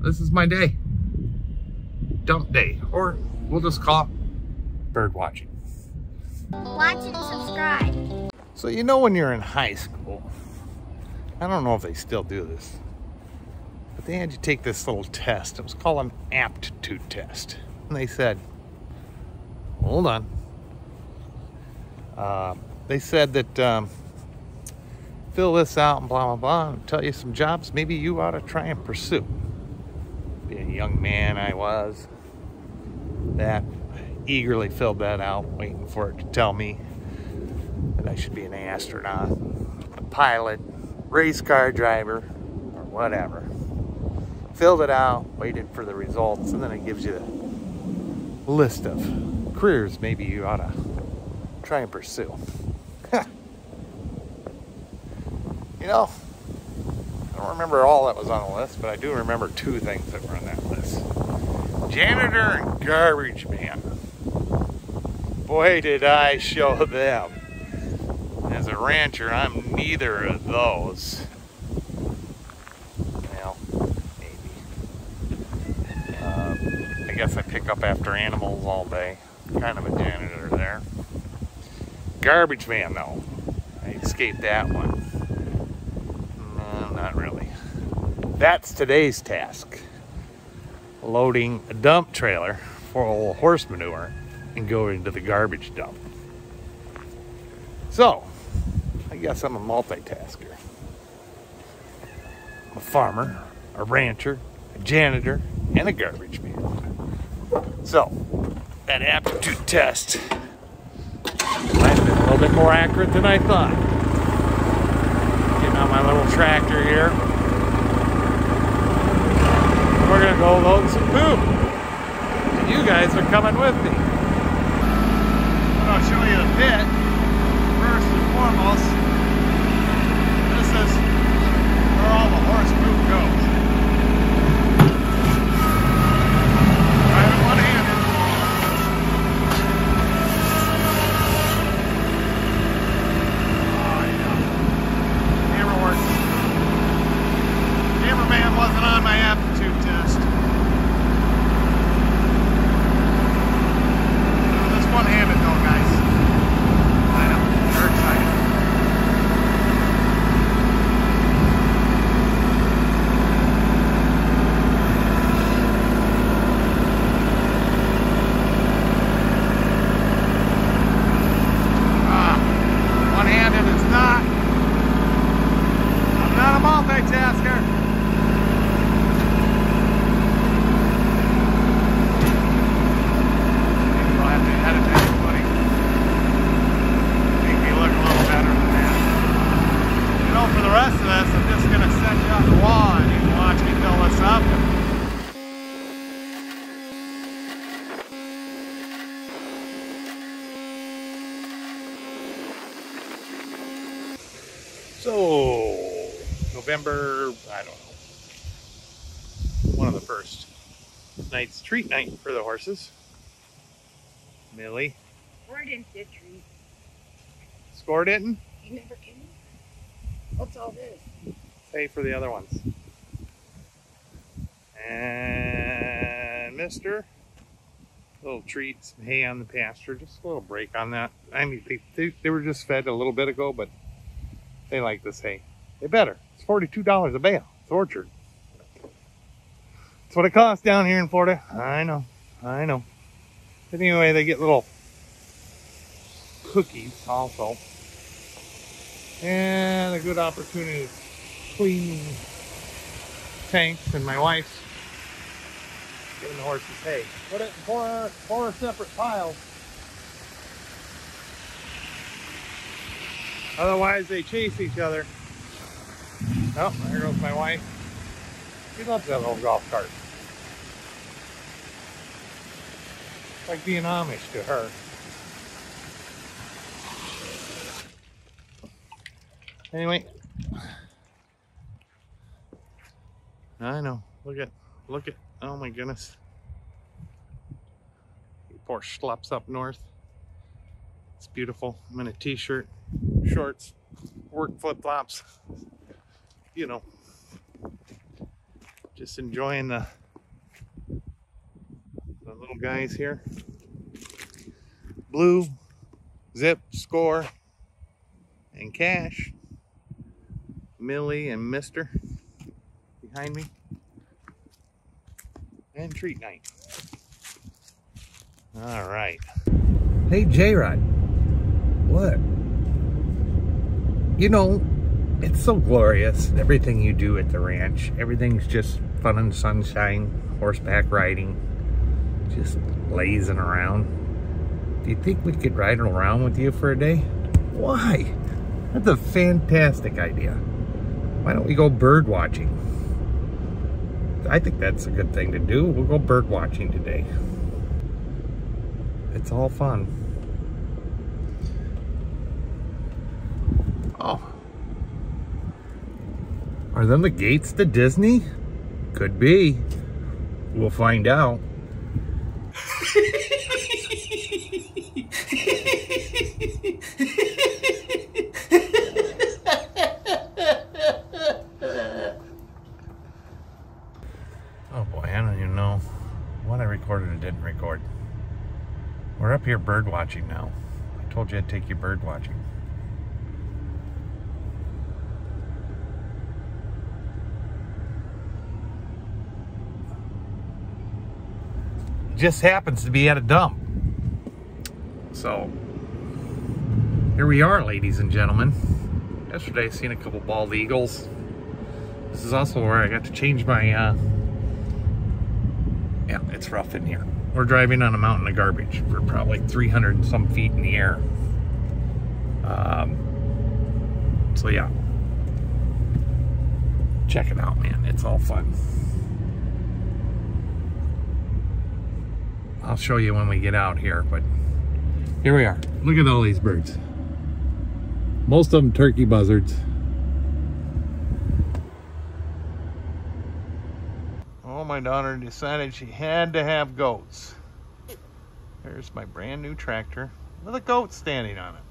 this is my day. Dump day, or we'll just call it bird watching. Watch and subscribe. So you know when you're in high school, I don't know if they still do this, but they had you take this little test. It was called an Aptitude Test. And they said, hold on. They said that fill this out and blah, blah, blah, and tell you some jobs maybe you ought to try and pursue. Being a young man I was, that eagerly filled that out, waiting for it to tell me that I should be an astronaut, a pilot, race car driver, or whatever. Filled it out, waited for the results, and then it gives you a list of careers maybe you ought to try and pursue. You know, I don't remember all that was on the list, but I do remember two things that were on that list. Janitor and garbage man. Boy, did I show them. As a rancher, I'm neither of those. Well, maybe. I guess I pick up after animals all day. Kind of a janitor there. Garbage man, though. I escaped that one. No, not really. That's today's task. Loading a dump trailer full of horse manure and going to the garbage dump. So, I guess I'm a multitasker. I'm a farmer, a rancher, a janitor, and a garbage man. So, that aptitude test might have been a little bit more accurate than I thought. Getting on my little tractor here. We're gonna go load some poop. And you guys are coming with me. I'll show you the pit. First and foremost, this is where all the horse poop goes. Driving one-handed. Oh, yeah. Camera works. Cameraman wasn't on my aptitude test. This one-handed though, guys. I know, they're excited. One-handed is not. I'm not a multitasker. For the rest of this, I'm just going to set you on the wall and you can watch me fill this up. So, November, I don't know, one of the first nights, treat night for the horses. Millie. Scored in the treat. Scored it? You never can. What's all this? Pay for the other ones. And Mister, little treats, hay on the pasture, just a little break on that. I mean, they were just fed a little bit ago, but they like this hay. They better. It's $42 a bale. It's orchard. That's what it costs down here in Florida. I know. But anyway, they get little cookies also. And a good opportunity to clean tanks, and my wife's giving the horses hay. Put it in four separate piles. Otherwise they chase each other. Oh, there goes my wife. She loves that little golf cart. It's like being Amish to her. Anyway, I know. Look at, oh my goodness. Poor schleps up north. It's beautiful. I'm in a t-shirt, shorts, work flip-flops. You know. Just enjoying the little guys here. Blue, Zip, Score, and Cash. Millie and Mister behind me. And Treat Night. All right. Hey, Jayrod. What? You know, it's so glorious, everything you do at the ranch. Everything's just fun and sunshine, horseback riding, just lazing around. Do you think we could ride around with you for a day? Why? That's a fantastic idea. Why don't we go bird watching? I think that's a good thing to do. We'll go bird watching today. It's all fun. Oh. Are them the gates to Disney? Could be. We'll find out. Oh boy, I don't even know what I recorded and didn't record. We're up here bird watching now. I told you I'd take you bird watching. Just happens to be at a dump. So here we are, ladies and gentlemen. Yesterday I seen a couple bald eagles. This is also where I got to change my yeah, it's rough in here. We're driving on a mountain of garbage. We're probably 300 and some feet in the air. So yeah, check it out, man. It's all fun. I'll show you when we get out here, but here we are. Look at all these birds. Most of them turkey buzzards. Oh, my daughter decided she had to have goats. There's my brand new tractor with a goat standing on it.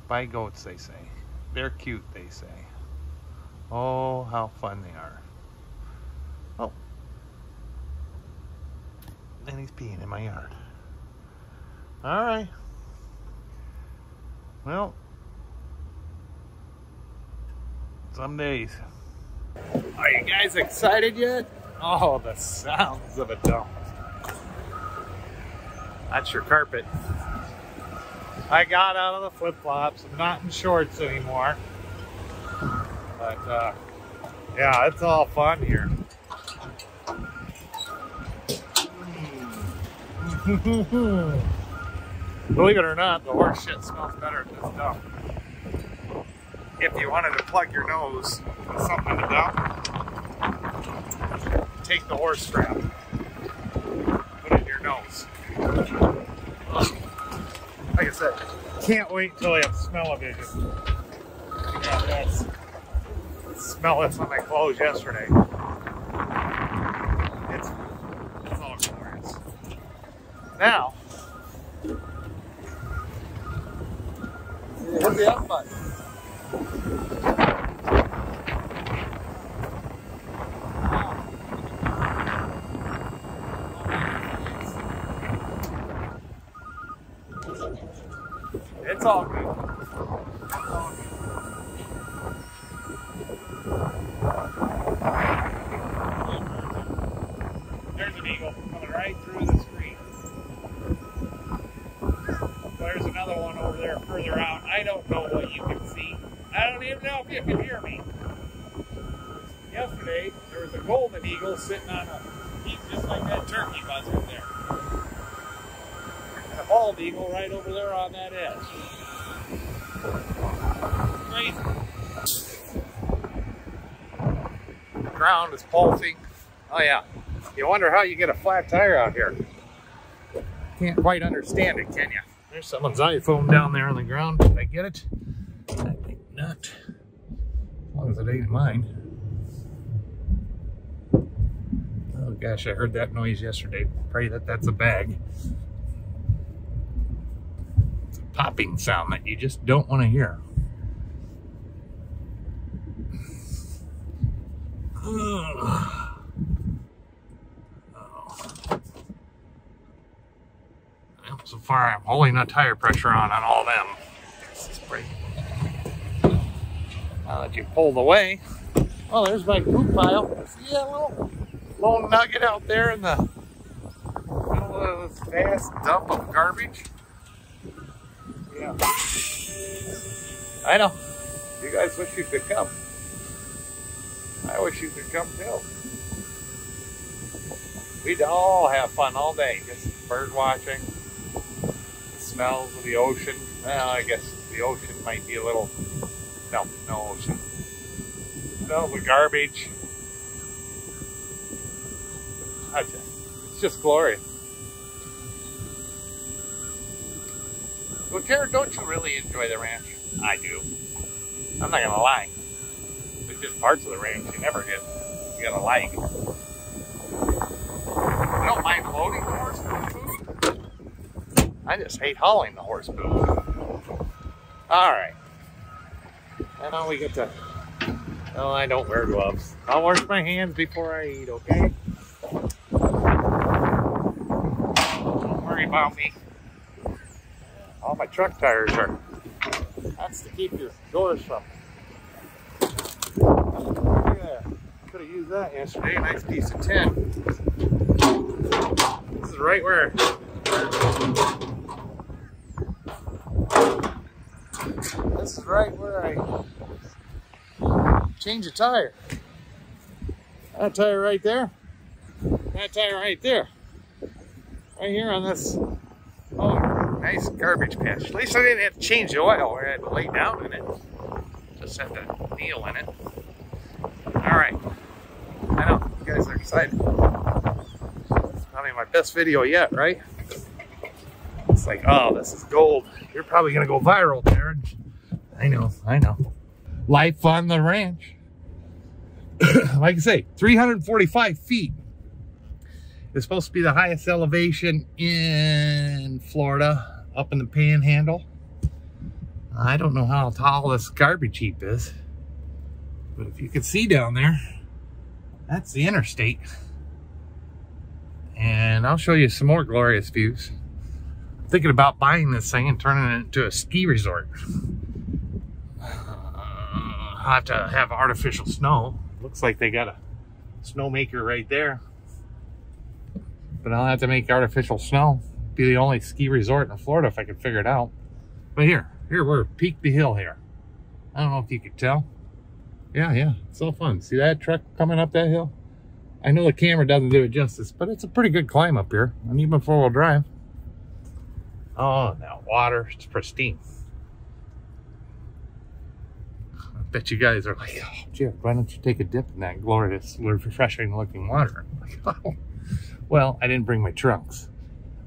Buy goats, they say. They're cute, they say. Oh, how fun they are. Oh. And he's peeing in my yard. All right. Well, some days. Are you guys excited yet? Oh, the sounds of a dump. That's your carpet. I got out of the flip-flops. I'm not in shorts anymore. But, yeah, it's all fun here. Believe it or not, the horse shit smells better at this dump. If you wanted to plug your nose with something in the dump, take the horse strap, put it in your nose. Like I said, can't wait until you have smell-o-vision. Yeah, that's smell this on my clothes yesterday. It's all glorious. Now, hit the up button. It's all good. It's all good. There's an eagle coming right through the screen. There's another one over there further out. I don't know what you can see. I don't even know if you can hear me. Yesterday, there was a golden eagle sitting on a heap just like that turkey buzzard there. And a bald eagle right over there on that edge. Crazy. The ground is pulsing. Oh yeah. You wonder how you get a flat tire out here. Can't quite understand it, can you? There's someone's iPhone down there on the ground. Did I get it? I think not. As long as it ain't mine. Oh gosh, I heard that noise yesterday. Pray that that's a bag. It's a popping sound that you just don't want to hear. So far, I'm holding the tire pressure on all them. This is pretty. Now that you pulled away, oh, there's my poop pile. See that little nugget out there in the middle of this vast dump of garbage? Yeah. I know. You guys wish you could come. I wish you could come too. We'd all have fun all day, just bird watching. Smells of the ocean. Well, I guess the ocean might be a little... No ocean. Smells of garbage. It's just glorious. Well, Jayrod, don't you really enjoy the ranch? I do. I'm not gonna lie. There's just parts of the ranch you never get. You gotta like. I don't mind loading the horse food. I just hate hauling the horse poop. Alright. And now we get to... Oh, I don't wear gloves. I'll wash my hands before I eat, okay? Don't worry about me. All my truck tires are... That's to keep your doors from... Yeah, could have used that yesterday. Nice piece of tin. This is right where... This is right where I change a tire. That tire right there. That tire right there. Right here on this, oh, nice garbage patch. At least I didn't have to change the oil or I had to lay down in it. Just had to kneel in it. Alright. I know, you guys are excited. It's probably my best video yet, right? It's like, oh, this is gold. You're probably gonna go viral, Jayrod. I know. Life on the ranch. Like I say, 345 feet. It's supposed to be the highest elevation in Florida, up in the Panhandle. I don't know how tall this garbage heap is, but if you can see down there, that's the interstate. And I'll show you some more glorious views. I'm thinking about buying this thing and turning it into a ski resort. I'll have to have artificial snow. Looks like they got a snowmaker right there. But I'll have to make artificial snow. Be the only ski resort in Florida if I could figure it out. But here we're peaked the hill here. I don't know if you could tell. Yeah, it's all fun. See that truck coming up that hill? I know the camera doesn't do it justice, but it's a pretty good climb up here. And even four-wheel drive. Oh, that water, it's pristine. I bet you guys are like, oh, Jayrod, why don't you take a dip in that glorious, refreshing looking water? I'm like, oh. Well, I didn't bring my trunks,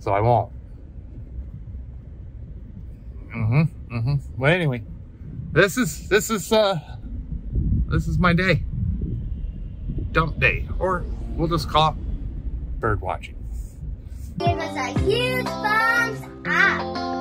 so I won't. Well, anyway, this is my day. Dump day, or we'll just call it bird watching. Give us a huge thumbs up.